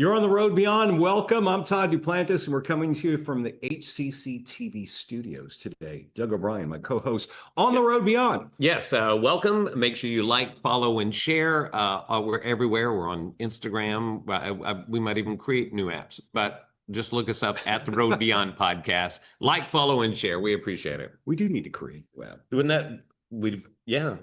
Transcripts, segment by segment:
You're on the road beyond. Welcome. I'm Todd Duplantis, and we're coming to you from the HCC TV studios today. Doug O'Brien, my co-host, on the road beyond. Yes, welcome. Make sure you like, follow, and share. We're everywhere. We're on Instagram. We might even create new apps, but just look us up at the Road Beyond Podcast. Like, follow, and share. We appreciate it. We do need to create a web. Wouldn't that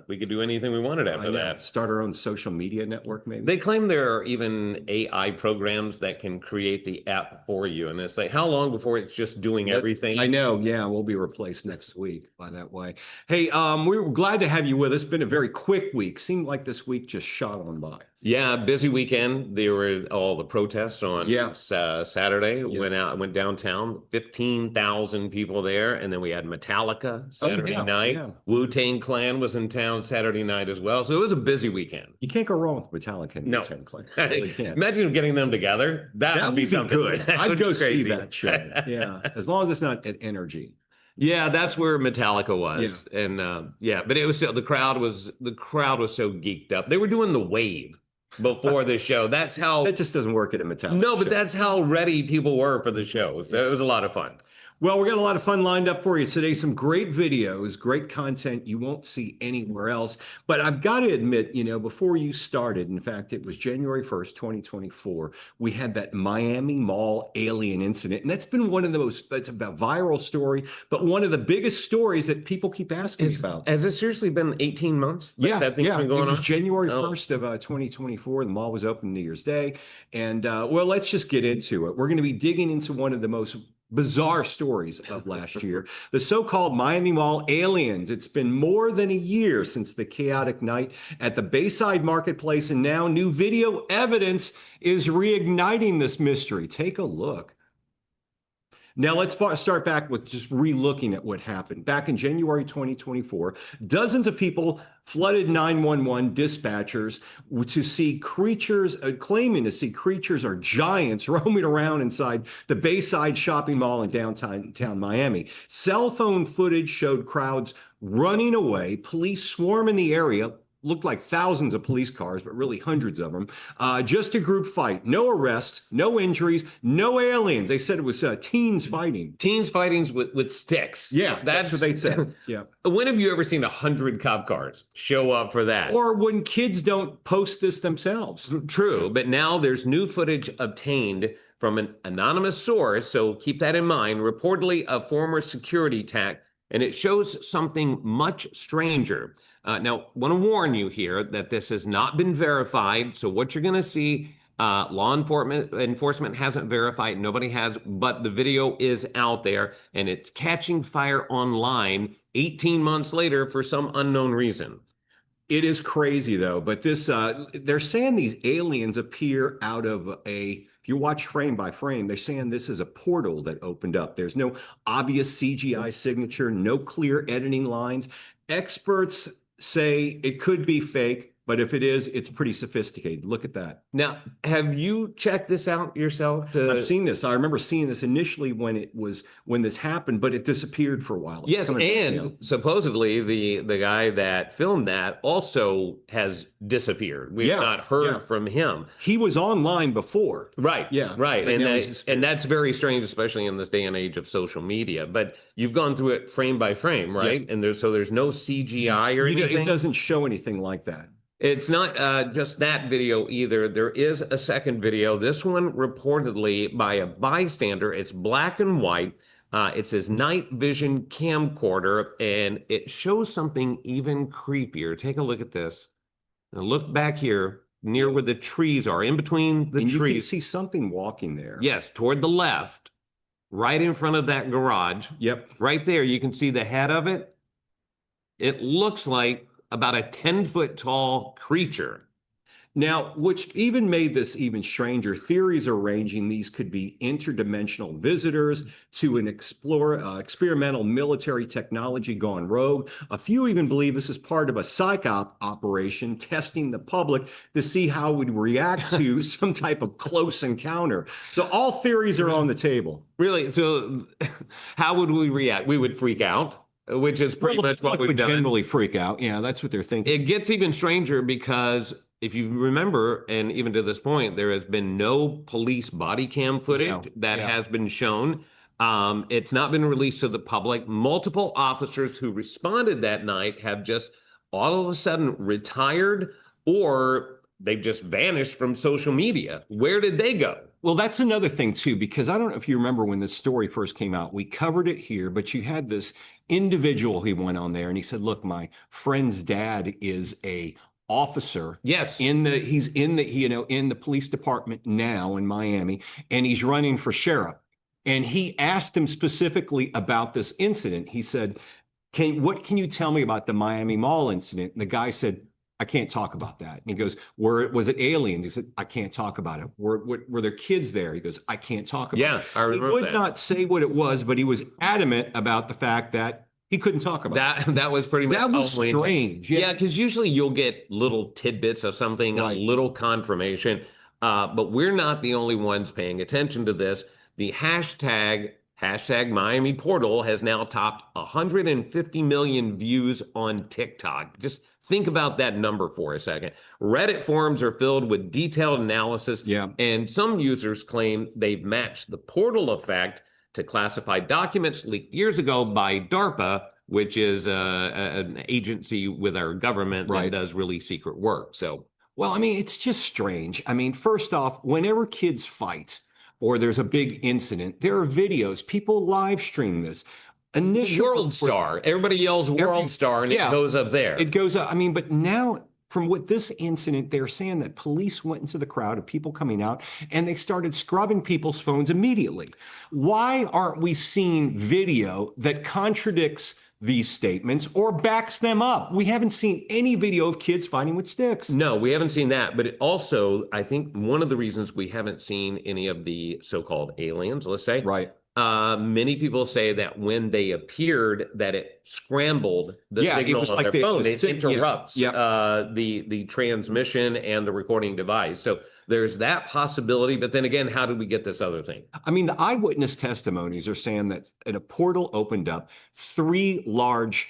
we could do anything we wanted after that. Start our own social media network, maybe. They claim there are even AI programs that can create the app for you. And it's like, how long before it's just doing everything? I know. Yeah, we'll be replaced next week by that way. Hey, we were glad to have you with us. It's been a very quick week. Seemed like this week just shot on by. Yeah, busy weekend. There were all the protests on Saturday. Yeah. Went downtown, 15,000 people there. And then we had Metallica Saturday night. Yeah. Wu-Tang Clan was in town Saturday night as well. So it was a busy weekend. You can't go wrong with Metallica and No. Wu-Tang Clan. You really can't. Imagine getting them together. That would be something good. That I'd would go be see crazy. that show. Yeah, as long as it's not at Energy. Yeah, that's where Metallica was. Yeah. And but it was still, the crowd was so geeked up. They were doing the wave before the show. That's how That just doesn't work at a Metallica No, but show. that's how ready people were for the show. So it was a lot of fun. Well, we got a lot of fun lined up for you today. Some great videos, great content you won't see anywhere else. But I've got to admit, before you started, in fact, it was January 1st, 2024, we had that Miami Mall alien incident. And that's been it's a viral story, but one of the biggest stories that people keep asking about. Has it seriously been 18 months? That thing's been It going was on? January 1st of 2024. The mall was open New Year's Day. And let's just get into it. We're going to be digging into one of the most bizarre stories of last year, the so-called Miami Mall aliens. It's been more than a year since the chaotic night at the Bayside Marketplace, and now new video evidence is reigniting this mystery. Take a look. Now, let's start back with just re-looking at what happened. Back in January 2024, dozens of people flooded 911 dispatchers to see creatures, claiming to see creatures or giants roaming around inside the Bayside shopping mall in downtown Miami. Cell phone footage showed crowds running away, police swarm in the area. Looked like thousands of police cars, but really hundreds of them. Just a group fight. No arrests, no injuries, no aliens. They said it was teens fighting. Teens fighting with sticks. Yeah, that's what they said. Yeah. When have you ever seen 100 cop cars show up for that? Or when kids don't post this themselves. True, but now there's new footage obtained from an anonymous source, so keep that in mind, reportedly a former security tech, and it shows something much stranger. Now, want to warn you here that this has not been verified. So what you're going to see, law enforcement hasn't verified. Nobody has, but the video is out there and it's catching fire online 18 months later for some unknown reason. It is crazy, though. But this, they're saying these aliens appear out of if you watch frame by frame, they're saying this is a portal that opened up. There's no obvious CGI signature, no clear editing lines. Experts say it could be fake, but if it is, it's pretty sophisticated. Look at that. Now, have you checked this out yourself? I've seen this. I remember seeing this initially when this happened, but it disappeared for a while. Yes, and supposedly the guy that filmed that also has disappeared. We've not heard from him. He was online before. Right. Yeah. Right. And that's very strange, especially in this day and age of social media. But you've gone through it frame by frame, right? Yeah. And there's no CGI or anything. It doesn't show anything like that. It's not just that video either. There is a second video. This one reportedly by a bystander. It's black and white. It's his night vision camcorder, and it shows something even creepier. Take a look at this. Now look back here near where the trees are, in between the trees. You can see something walking there. Yes, toward the left, right in front of that garage. Yep. Right there, you can see the head of it. It looks like about a 10-foot tall creature. Now, which even made this even stranger, theories are ranging these could be interdimensional visitors to an experimental military technology gone rogue. A few even believe this is part of a psyop operation testing the public to see how we'd react to some type of close encounter. So all theories are on the table. Really? So how would we react? We would freak out. which is pretty much what would we've done. generally freak out. Yeah, that's what they're thinking. It gets even stranger because if you remember, and even to this point, there has been no police body cam footage that has been shown. It's not been released to the public. Multiple officers who responded that night have just all of a sudden retired, or they've just vanished from social media. Where did they go? Well, that's another thing too, because I don't know if you remember when this story first came out, we covered it here, but you had this individual, he went on there and he said, look, my friend's dad is a officer. Yes. He's in the police department now in Miami, and he's running for sheriff. And he asked him specifically about this incident. He said, what can you tell me about the Miami Mall incident? And the guy said, I can't talk about that. And he goes, was it aliens? He said, I can't talk about it. Were there kids there? He goes, I can't talk about it. Yeah, I remember that. He would that. not say what it was, but he was adamant about the fact that he couldn't talk about that. it. That was pretty much. That was strange. Yeah, because usually you'll get little tidbits of something, a little confirmation. But we're not the only ones paying attention to this. The hashtag Miami Portal has now topped 150 million views on TikTok. Just think about that number for a second. Reddit forums are filled with detailed analysis, and some users claim they've matched the portal effect to classified documents leaked years ago by DARPA, which is an agency with our government that does really secret work. So, well, I mean, it's just strange. I mean, first off, whenever kids fight or there's a big incident, there are videos. People live stream this. World Star. Everybody yells World Star, and it goes up there. It goes up. I mean, but now from what this incident, they're saying that police went into the crowd of people coming out and they started scrubbing people's phones immediately. Why aren't we seeing video that contradicts these statements or backs them up? We haven't seen any video of kids fighting with sticks. No, we haven't seen that. But it also, I think one of the reasons we haven't seen any of the so-called aliens, let's say, many people say that when they appeared, that it scrambled the signal on their phone. It interrupts the transmission and the recording device. So there's that possibility. But then again, how did we get this other thing? I mean, the eyewitness testimonies are saying that a portal opened up, 3 large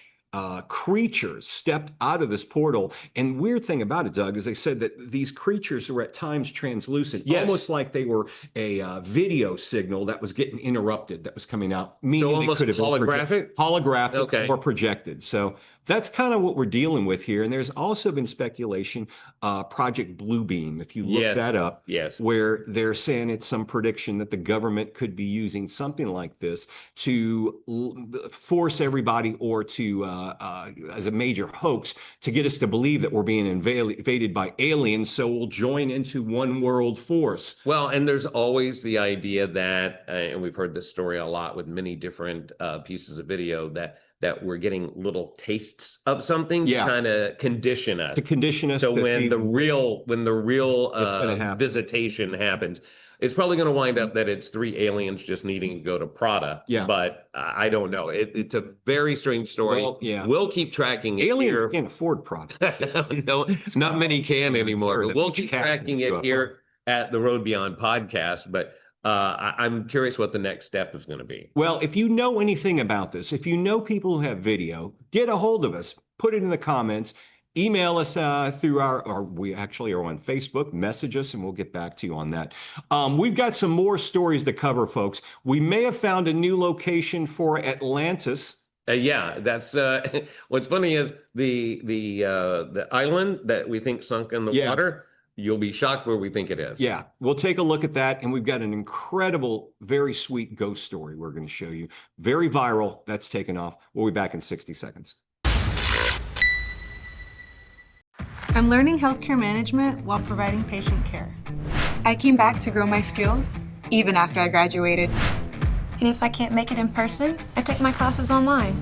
creatures stepped out of this portal. And weird thing about it, Doug, is they said that these creatures were at times translucent, almost like they were a video signal that was getting interrupted, that was coming out. Meaning so almost they could have holographic? Holographic or projected. So that's kind of what we're dealing with here. And there's also been speculation, Project Bluebeam, if you look that up, where they're saying it's some prediction that the government could be using something like this to force everybody or to, as a major hoax, to get us to believe that we're being invaded by aliens, so we'll join into one world force. Well, and there's always the idea that, and we've heard this story a lot with many different pieces of video, that we're getting little tastes of something to kind of condition us. To condition us. So when the real visitation happens, it's probably going to wind up that it's 3 aliens just needing to go to Prada. But I don't know. It's a very strange story. Well, we'll keep tracking it here. Can't afford Prada. No, not many can anymore. But we'll keep tracking it here at the Road Beyond podcast. But I'm curious what the next step is going to be. Well, if you know anything about this, if you know people who have video, get a hold of us. Put it in the comments. Email us through we actually are on Facebook. Message us and we'll get back to you on that. We've got some more stories to cover, folks. We may have found a new location for Atlantis. That's what's funny is the island that we think sunk in the water. You'll be shocked where we think it is. Yeah, we'll take a look at that. And we've got an incredible, very sweet ghost story we're going to show you. Very viral. That's taken off. We'll be back in 60 seconds. I'm learning healthcare management while providing patient care. I came back to grow my skills, even after I graduated. And if I can't make it in person, I take my classes online.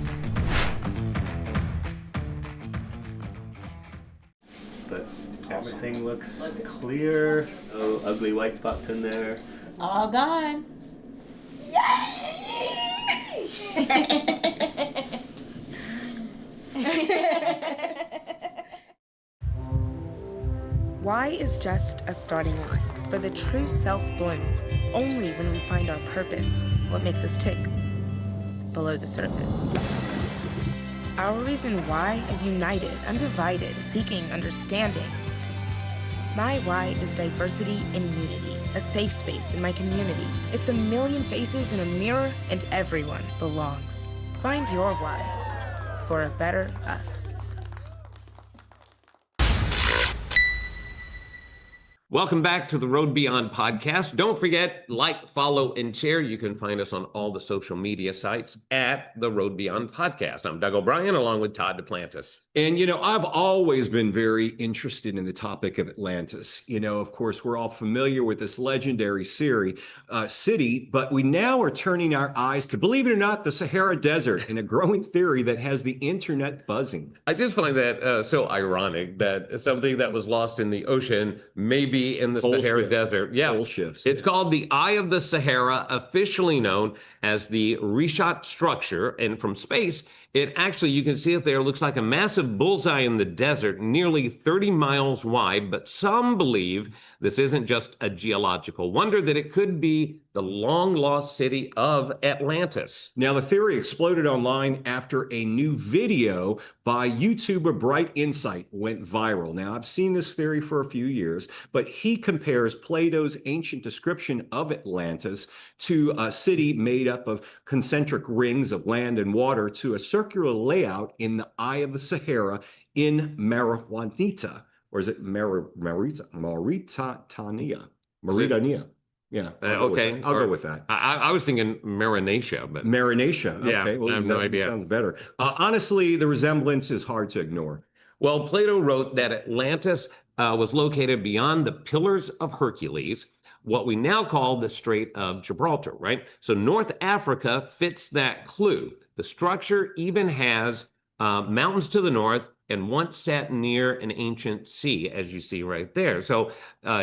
But everything looks clear. No ugly white spots in there. All gone. Why is just a starting line, for the true self blooms only when we find our purpose, what makes us tick, below the surface. Our reason why is united, undivided, seeking understanding. My why is diversity and unity, a safe space in my community. It's a million faces in a mirror, and everyone belongs. Find your why for a better us. Welcome back to the Road Beyond podcast. Don't forget, like, follow, and share. You can find us on all the social media sites at the Road Beyond podcast. I'm Doug O'Brien, along with Todd Duplantis. And, I've always been very interested in the topic of Atlantis. Of course, we're all familiar with this legendary city, but we now are turning our eyes to, believe it or not, the Sahara Desert, and a growing theory that has the internet buzzing. I just find that so ironic that something that was lost in the ocean may be in the Sahara Desert. Yeah, Pole shifts. It's called the Eye of the Sahara, officially known as the Richat structure. And from space, it actually, you can see it there, looks like a massive bullseye in the desert, nearly 30 miles wide. But some believe this isn't just a geological wonder, that it could be the long-lost city of Atlantis. Now, the theory exploded online after a new video by YouTuber Bright Insight went viral. Now, I've seen this theory for a few years, but he compares Plato's ancient description of Atlantis to a city made up of concentric rings of land and water to a circular layout in the Eye of the Sahara in Mauritania. Or is it Mauritania? Yeah. Okay. I'll go with that. I was thinking Marinacea, but Marinacea. Okay. Yeah, I have no idea. Sounds better. Honestly, the resemblance is hard to ignore. Well, Plato wrote that Atlantis was located beyond the Pillars of Hercules, what we now call the Strait of Gibraltar, right? So North Africa fits that clue. The structure even has mountains to the north and once sat near an ancient sea, as you see right there. So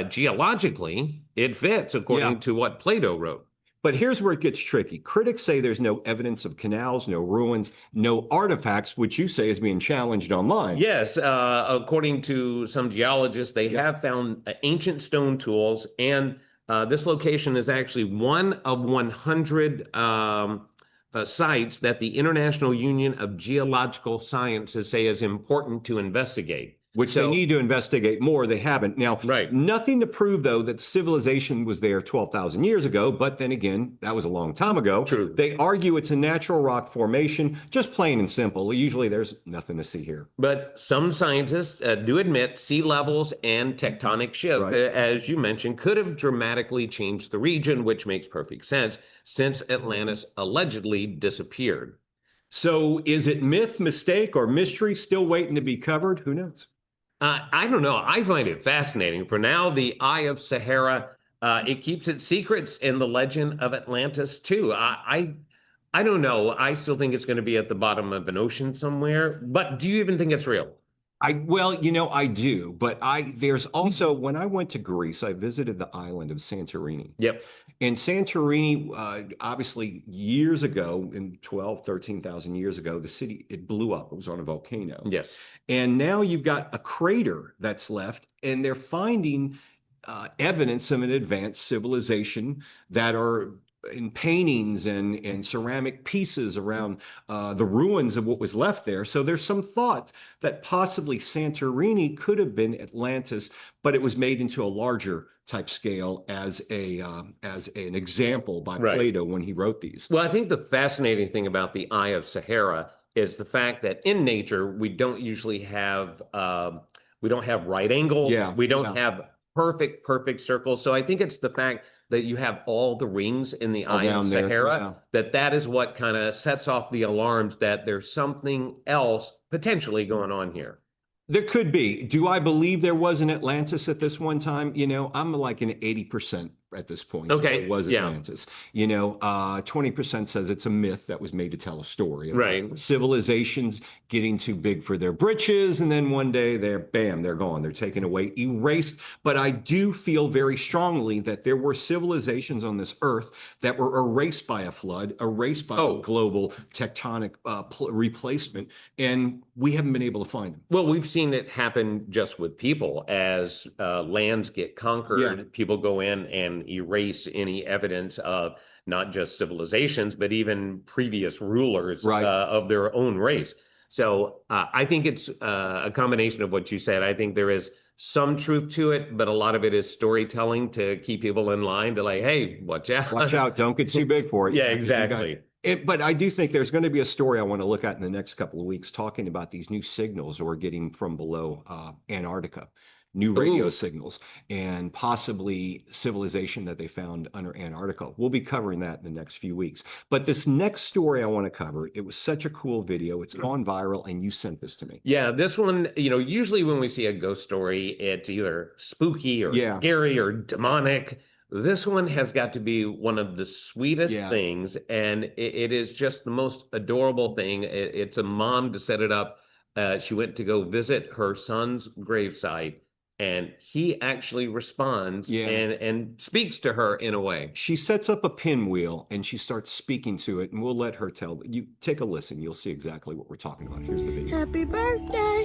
geologically, it fits according to what Plato wrote. But here's where it gets tricky. Critics say there's no evidence of canals, no ruins, no artifacts, which you say is being challenged online. Yes, according to some geologists, they have found ancient stone tools, and this location is actually one of 100 sites that the International Union of Geological Sciences say is important to investigate. Which they need to investigate more. They haven't. Now, Right. Nothing to prove, though, that civilization was there 12,000 years ago. But then again, that was a long time ago. True. They argue it's a natural rock formation, just plain and simple. Usually there's nothing to see here. But some scientists do admit sea levels and tectonic shift, as you mentioned, could have dramatically changed the region, which makes perfect sense since Atlantis allegedly disappeared. So is it myth, mistake, or mystery still waiting to be covered? Who knows? I don't know. I find it fascinating. For now, the Eye of Sahara, it keeps its secrets in the legend of Atlantis, too. I don't know. I still think it's going to be at the bottom of an ocean somewhere. But do you even think it's real? I do, but there's also, when I went to Greece, I visited the island of Santorini. Yep. And Santorini, obviously years ago, in 13,000 years ago, the city, it blew up. It was on a volcano. Yes. And now you've got a crater that's left, and they're finding evidence of an advanced civilization that are in paintings and ceramic pieces around the ruins of what was left there. So there's some thought that possibly Santorini could have been Atlantis, but it was made into a larger type scale as an example by Plato when he wrote these. Well, I think the fascinating thing about the Eye of Sahara is the fact that in nature, we don't usually have, we don't have right angles. Yeah, we don't have perfect circles. So I think it's the fact that you have all the rings in the Eye of Sahara, that is what kind of sets off the alarms that there's something else potentially going on here. There could be. Do I believe there was an Atlantis at this one time? I'm like an 80% at this point. Okay. It was Atlantis. 20% says it's a myth that was made to tell a story. Right. Civilizations getting too big for their britches, and then one day they're gone. They're taken away, erased. But I do feel very strongly that there were civilizations on this earth that were erased by a flood, erased by a global tectonic replacement, and we haven't been able to find them. Well, we've seen it happen just with people. As lands get conquered, people go in and erase any evidence of not just civilizations, but even previous rulers of their own race. So I think it's a combination of what you said. I think there is some truth to it, but a lot of it is storytelling to keep people in line to like, hey, watch out. Watch out. Don't get too big for it. Yeah, exactly. But I do think there's going to be a story I want to look at in the next couple of weeks talking about these new signals we're getting from below Antarctica, new radio signals, and possibly civilization that they found under Antarctica. We'll be covering that in the next few weeks. But this next story I want to cover, it was such a cool video. It's gone viral, and you sent this to me. Yeah, this one, usually when we see a ghost story, it's either spooky or scary or demonic. This one has got to be one of the sweetest things, and it is just the most adorable thing. It's a mom to set it up. She went to go visit her son's gravesite, and he actually responds and speaks to her in a way. She sets up a pinwheel, and she starts speaking to it, and we'll let her tell. You take a listen. You'll see exactly what we're talking about. Here's the video. Happy birthday,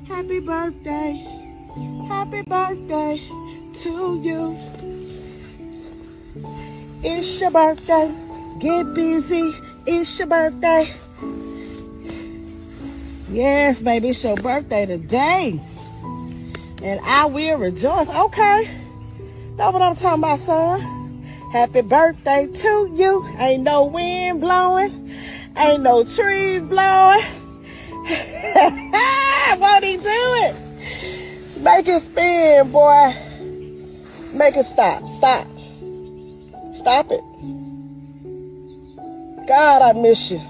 happy birthday, happy birthday to you. It's your birthday, get busy, it's your birthday. Yes, baby, it's your birthday today. And I will rejoice. Okay, that's what I'm talking about, son. Happy birthday to you. Ain't no wind blowing, ain't no trees blowing. Won't he do it? Make it spin, boy. Make it stop, stop. Stop it. God, I miss you.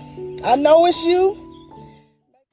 I know it's you.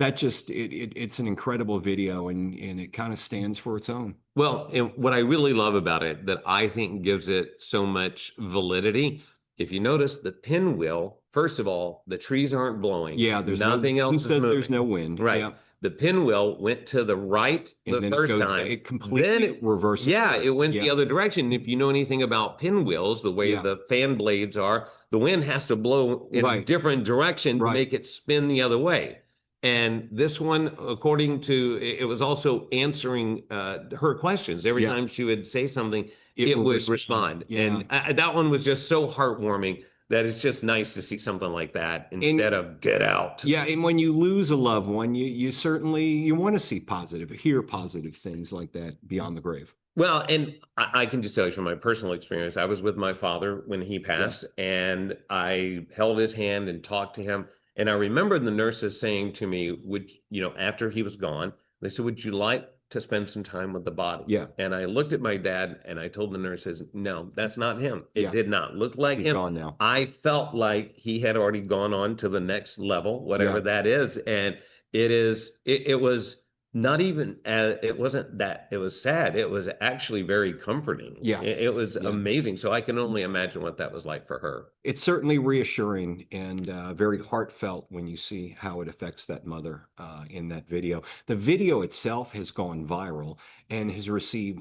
That just, it's an incredible video, and it kind of stands for its own. Well, and what I really love about it that I think gives it so much validity, if you notice the pinwheel, first of all, the trees aren't blowing. Yeah, there's nothing else. There's no wind. Right. Yeah. The pinwheel went to the right the first time. It completely reverses. Yeah, it went the other direction. If you know anything about pinwheels, the way the fan blades are, the wind has to blow in a different direction to make it spin the other way. And this one, according to, it was also answering her questions. Every time she would say something, it would respond. And that one was just so heartwarming that it's just nice to see something like that instead of get out. Yeah, and when you lose a loved one, you certainly want to see positive, hear positive things like that beyond the grave. Well, and I can just tell you from my personal experience, I was with my father when he passed, and I held his hand and talked to him. And I remember the nurses saying to me, after he was gone, they said, would you like to spend some time with the body? Yeah. And I looked at my dad and I told the nurses, no, that's not him. It did not look like He's him. gone now. I felt like he had already gone on to the next level, whatever that is. And it was not even, it wasn't that it was sad. It was actually very comforting. Yeah. It was amazing. So I can only imagine what that was like for her. It's certainly reassuring and very heartfelt when you see how it affects that mother in that video. The video itself has gone viral and has received,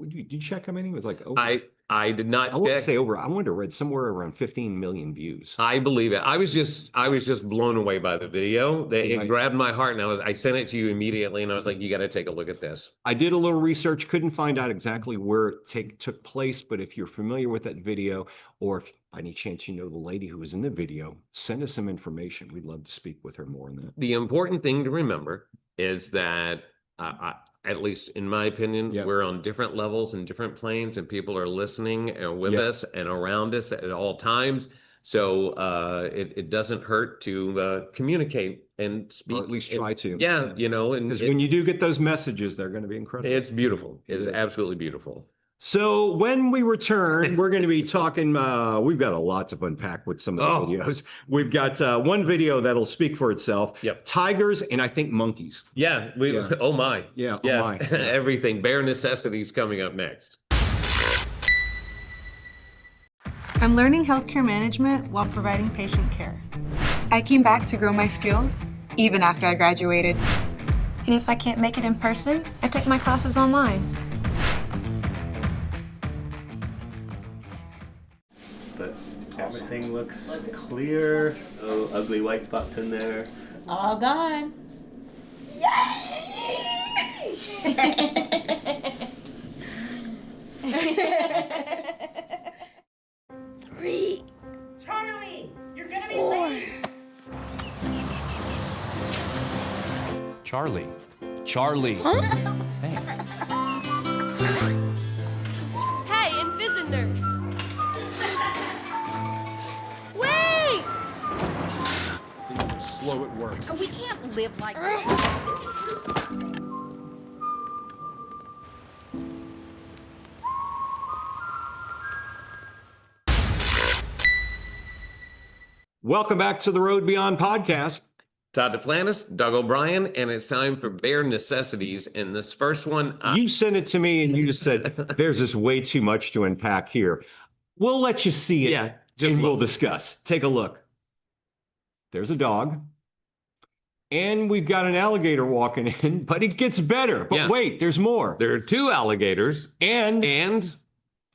did you check how many? It was like over. I did not. I wouldn't say over. I wanted to read somewhere around 15 million views. I believe it. I was just blown away by the video. It grabbed my heart, and I sent it to you immediately, and I was like, you got to take a look at this. I did a little research, couldn't find out exactly where it took place, but if you're familiar with that video, or if by any chance you know the lady who was in the video, send us some information. We'd love to speak with her more on that. The important thing to remember is that at least in my opinion, we're on different levels and different planes, and people are listening with us and around us at all times. So it doesn't hurt to communicate and speak. Or at least try to. Yeah, and because when you do get those messages, they're going to be incredible. It's beautiful. It is absolutely beautiful. So when we return, we're going to be talking, we've got a lot to unpack with some of the videos. We've got one video that'll speak for itself. Yep. Tigers and I think monkeys. Yeah. Oh my. Yeah. Yes. Oh my. Everything. Bare necessities coming up next. I'm learning healthcare management while providing patient care. I came back to grow my skills, even after I graduated. And if I can't make it in person, I take my classes online. But everything looks clear. No ugly white spots in there. All gone. Three. Charlie, you're gonna be Four. late. Charlie. Charlie. Hey. Hey, Invisitor! Wait! Things are slow at work. We can't live like this. Welcome back to the Road Beyond podcast. Todd Duplantis, Doug O'Brien, and it's time for Bare Necessities. And this first one, You sent it to me and you just said, there's just way too much to unpack here. We'll let you see it Yeah, and we'll discuss. Take a look. There's a dog. And we've got an alligator walking in, but it gets better. But Yeah. wait, there's more. there are 2 alligators, And and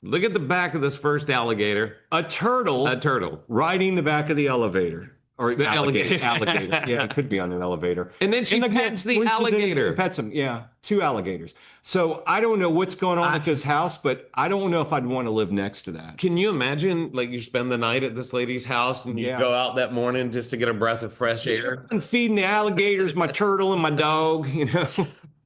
look at the back of this first alligator. a turtle A turtle. riding the back of the elevator. Or The alligator. alligator. Yeah, it could be on an elevator. And then she pets the when she's in it, alligator. Pets him. Yeah, 2 alligators. So I don't know what's going on at this house, but I don't know if I'd want to live next to that. Can you imagine, like, you spend the night at this lady's house and you Yeah. go out that morning just to get a breath of fresh air? I'm feeding the alligators, my turtle, and my dog. You know.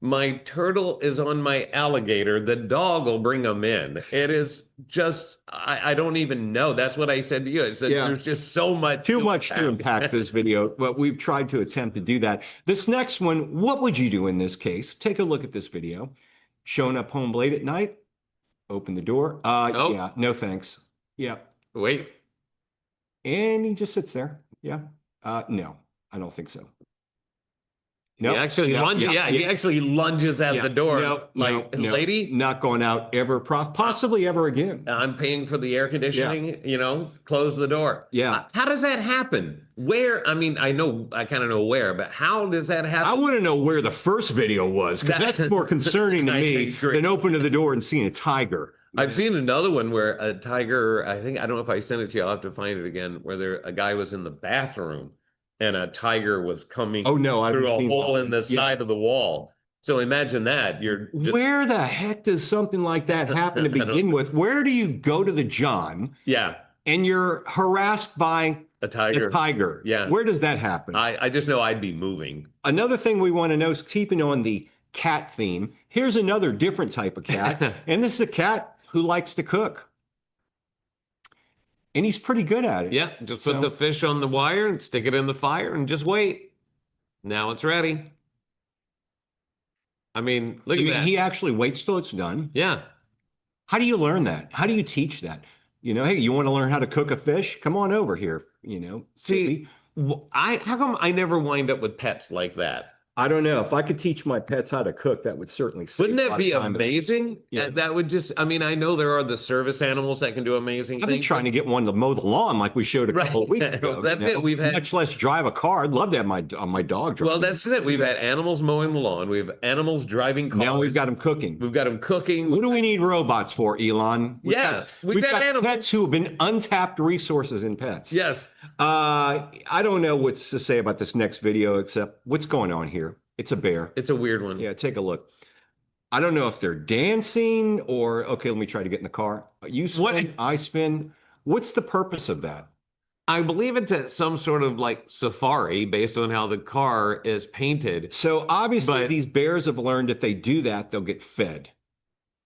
My turtle is on my alligator. The dog will bring them in. It is just, I don't even know. That's what I said to you. I said, Yeah. there's just so much. Too much to unpack this video, but we've tried to attempt to do that. This next one, what would you do in this case? Take a look at this video. Showing up home late at night, open the door. Oh. Yeah, no thanks. Yeah. Wait. And he just sits there. Yeah. No, I don't think so. He actually lunges. Yeah, he actually lunges at the door. No, Lady, not going out ever, possibly ever again. I'm paying for the air conditioning. You know, close the door. Yeah. How does that happen? Where? I mean, I kind of know where, but how does that happen? I want to know where the first video was, because that's more concerning to I me agree. than opening the door and seeing a tiger. I've seen another one where a tiger, I don't know if I sent it to you, I'll have to find it again, where a guy was in the bathroom and a tiger was coming through a hole in the side of the wall. So imagine that. Where the heck does something like that happen to begin with? Where do you go to the John? Yeah. And you're harassed by a tiger. Yeah. Where does that happen? I just know I'd be moving. Another thing we want to know is, keeping on the cat theme, here's another different type of cat. And this is a cat who likes to cook. And he's pretty good at it. Yeah, just put the fish on the wire and stick it in the fire and just wait. Now it's ready. I mean, look at that. He actually waits till it's done. Yeah. How do you learn that? How do you teach that? You know, hey, you want to learn how to cook a fish? Come on over here. You know, see, how come I never wind up with pets like that? I don't know. If I could teach my pets how to cook, that would certainly save Wouldn't a that lot be of time. amazing? Yeah. That would just, I mean, I know there are the service animals that can do amazing I've been things. trying to get one to mow the lawn like we showed a couple of weeks ago. That's it. We've had much less drive a car. I'd love to have my dog drive. Well, that's it. We've had animals mowing the lawn. We have animals driving cars. Now we've got them cooking. We've got them cooking. What do we need robots for, Elon? We've got animals. pets who have been untapped resources in pets. Yes. I don't know what's to say about this next video, except what's going on here. It's a bear. It's a weird one. Yeah, take a look. I don't know if they're dancing or, okay, let me try to get in the car. You spin, I spin. What's the purpose of that? I believe it's at some sort of like safari based on how the car is painted. So obviously these bears have learned if they do that, they'll get fed.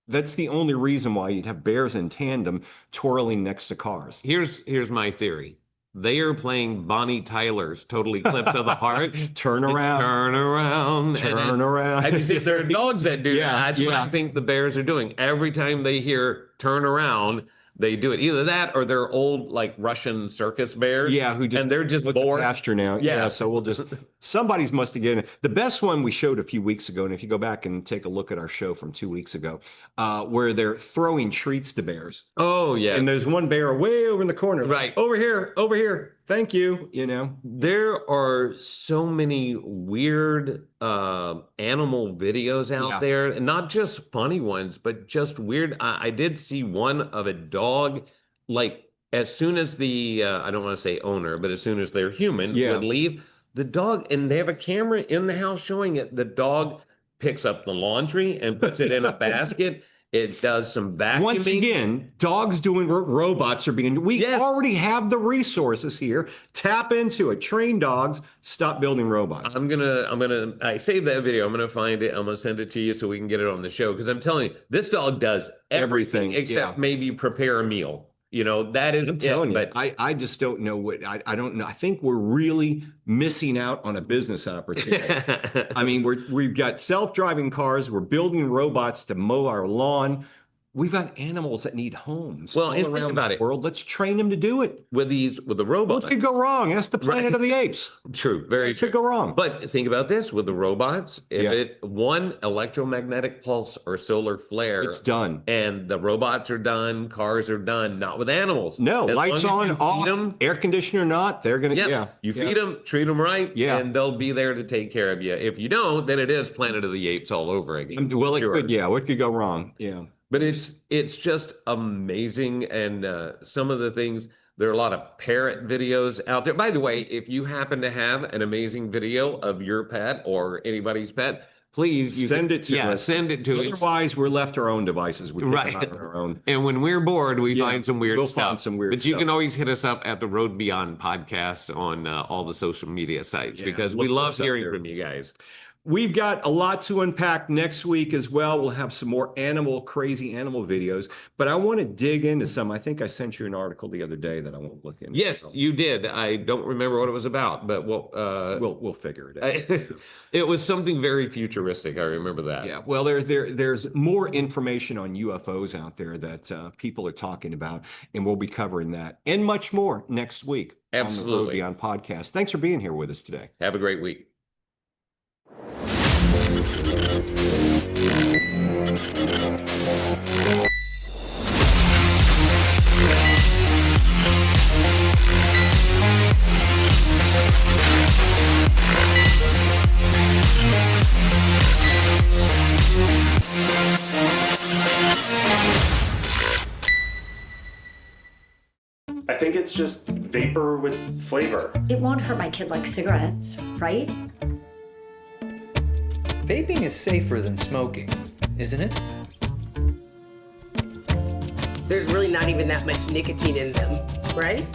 That's the only reason why you'd have bears in tandem twirling next to cars. Here's my theory. They are playing Bonnie Tyler's Totally Clipped of the Heart. Turn around. Turn around. Turn around. Have you seen, there are dogs that do that. That's what I think the bears are doing. Every time they hear turn around, they do it. Either that or they're old, like Russian circus bears. Yeah, and they're just bored. Pasture now. Yeah. So we'll just, somebody's must have given it. The best one we showed a few weeks ago, and if you go back and take a look at our show from 2 weeks ago, where they're throwing treats to bears. Oh, yeah. And there's one bear way over in the corner. Right. Over here. Thank you. You know, there are so many weird animal videos out there, and not just funny ones, but just weird. I did see one of a dog, like as soon as the, I don't want to say owner, but as soon as their human would leave, the dog, and they have a camera in the house showing it, the dog picks up the laundry and puts it in a basket. It does some vacuuming. Once again, dogs doing work, robots are being. We already have the resources here. Tap into it. Train dogs. Stop building robots. I saved that video. I'm gonna find it. I'm gonna send it to you so we can get it on the show. Because I'm telling you, this dog does everything except maybe prepare a meal. You know, that is. I'm telling you, but I just don't know what I don't know. I think we're really missing out on a business opportunity. I mean, we've got self-driving cars. We're building robots to mow our lawn. We've got animals that need homes all and around think about the it. world. Let's train them to do it. With the robots. What could go wrong? That's the Planet of the Apes. True, very true. Could go wrong. But think about this with the robots. If one electromagnetic pulse or solar flare, it's done. And the robots are done, cars are done. Not with animals. No, as lights on, off, air conditioner not. They're gonna. You feed them, treat them right, and they'll be there to take care of you. If you don't, then it is Planet of the Apes all over again. Well, it could. Yeah, what could go wrong? Yeah. But it's just amazing, and some of the things. There are a lot of parrot videos out there. By the way, if you happen to have an amazing video of your pet or anybody's pet, please send it to us. Send it to us. Otherwise, we're left our own devices. We pick them out on our own. And when we're bored, we find some weird stuff. We'll find some weird stuff. But you can always hit us up at the Road Beyond podcast on all the social media sites because we love hearing from you guys. We've got a lot to unpack next week as well. We'll have some more crazy animal videos, but I want to dig into some. I think I sent you an article the other day that I won't look into. Yes, you did. I don't remember what it was about, but we'll figure it out. It was something very futuristic. I remember that. Yeah. Well, there's more information on UFOs out there that people are talking about, and we'll be covering that and much more next week. Absolutely. On the Road Beyond podcast. Thanks for being here with us today. Have a great week. I think it's just vapor with flavor. It won't hurt my kid like cigarettes, right? Vaping is safer than smoking, isn't it? There's really not even that much nicotine in them, right?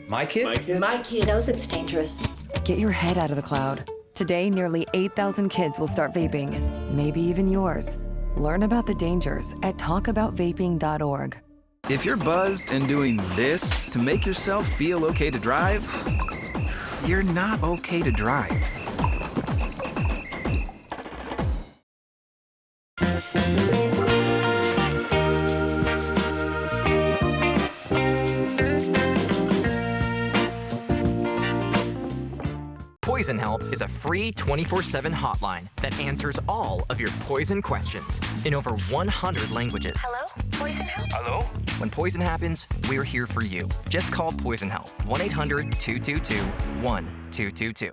My kid? My kid knows it's dangerous. Get your head out of the cloud. Today, nearly 8,000 kids will start vaping, maybe even yours. Learn about the dangers at talkaboutvaping.org. If you're buzzed and doing this to make yourself feel okay to drive, you're not okay to drive. Poison Help is a free 24/7 hotline that answers all of your poison questions in over 100 languages. Hello? Poison Help? Hello? When poison happens, we're here for you. Just call Poison Help, 1-800-222-1222.